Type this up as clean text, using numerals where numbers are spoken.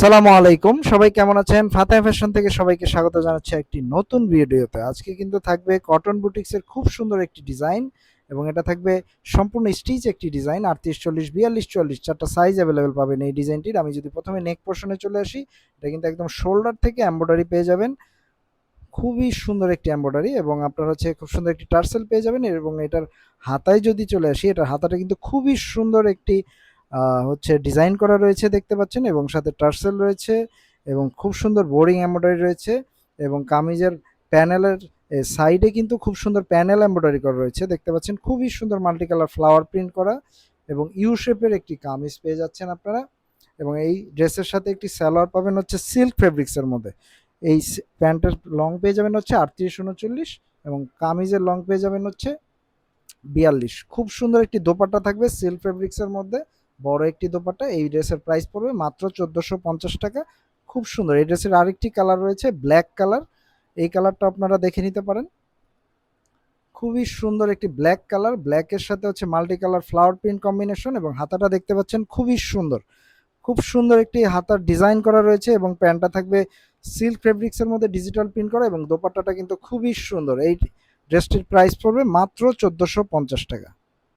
আসসালামু আলাইকুম, সবাই কেমন আছেন? ফাতেহা ফ্যাশন থেকে সবাইকে স্বাগত জানাচ্ছি একটি নতুন ভিডিওতে। আজকে কিন্তু থাকবে কটন বুটিক্সের খুব সুন্দর একটি ডিজাইন এবং এটা থাকবে সম্পূর্ণ স্টিচ একটি ডিজাইন। 38, 40, 42, 44 চারটা সাইজ অ্যাভেলেবেল পাবেন এই ডিজাইনটির। আমি যদি প্রথমে নেক পোর্শনে চলে আসি, এটা কিন্তু একদম শোল্ডার থেকে এমব্রয়ডারি পেয়ে যাবেন। খুবই সুন্দর একটি এমব্রয়ডারি এবং আপনার হচ্ছে খুব সুন্দর একটি টার্সেল পেয়ে যাবেন। এবং এটার হাতায় যদি চলে আসি, এটার হাতাটা কিন্তু খুবই সুন্দর একটি হচ্ছে ডিজাইন করা রয়েছে দেখতে পাচ্ছেন, এবং সাথে টার্সেল রয়েছে এবং খুব সুন্দর বোরিং এমব্রয়ডারি রয়েছে। এবং কামিজের প্যানেলের সাইডে কিন্তু খুব সুন্দর প্যানেল এমব্রয়ডারি করা রয়েছে দেখতে পাচ্ছেন, খুবই সুন্দর মাল্টি কালার ফ্লাওয়ার প্রিন্ট করা এবং ইউ শেপের একটি কামিজ পেয়ে যাচ্ছেন আপনারা। এবং এই ড্রেসের সাথে একটি সালোয়ার পাবেন হচ্ছে সিল্ক ফেব্রিক্সের মধ্যে। এই প্যান্টের লং পেয়ে যাবেন হচ্ছে 38, 39 এবং কামিজের লং পেয়ে যাবেন হচ্ছে 42। খুব সুন্দর একটি দোপাট্টা থাকবে সিল্ক ফেব্রিক্সের মধ্যে, বড় একটি দোপাট্টা। এই ড্রেসের প্রাইস পড়বে মাত্র 1450 টাকা। খুব সুন্দর। এই ড্রেসের আরেকটি কালার রয়েছে ব্ল্যাক কালার, এই কালারটা আপনারা দেখে নিতে পারেন। খুবই সুন্দর একটি ব্ল্যাক কালার, ব্ল্যাকের সাথে হচ্ছে multi colour flower print combination এবং হাতাটা দেখতে পাচ্ছেন খুবই সুন্দর। খুব সুন্দর একটি হাতার ডিজাইন করা রয়েছে এবং প্যান্টটা থাকবে সিল্ক ফেব্রিক্সের মধ্যে ডিজিটাল প্রিন্ট করা এবং দোপাট্টাটা কিন্তু খুবই সুন্দর। এই ড্রেসটির প্রাইস পড়বে মাত্র 1450 টাকা।